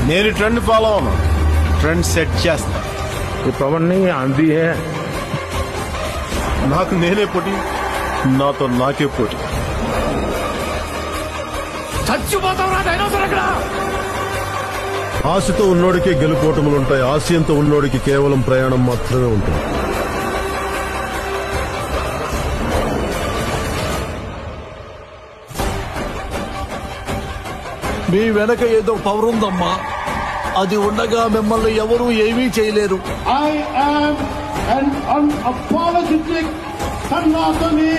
నేను trend follow అవును, trend set చేస్తా. పవన్ ఆంधी है. నాకు నేనే పోటీ, నాతో నాకే పోటీ. చచ్చిపోతావురా డైనోసార్ అక్కడ. ఆశతో ఉన్నోడికి గెలుపోటములుంటాయి, ఆశయంతో ఉన్నోడికి కేవలం ప్రయాణం మాత్రమే ఉంటుంది. మీ వెనక ఏదో పవర్ ఉందమ్మా, అది ఉండగా మిమ్మల్ని ఎవరూ ఏమీ చేయలేరు. I am an unapologetic Sanatani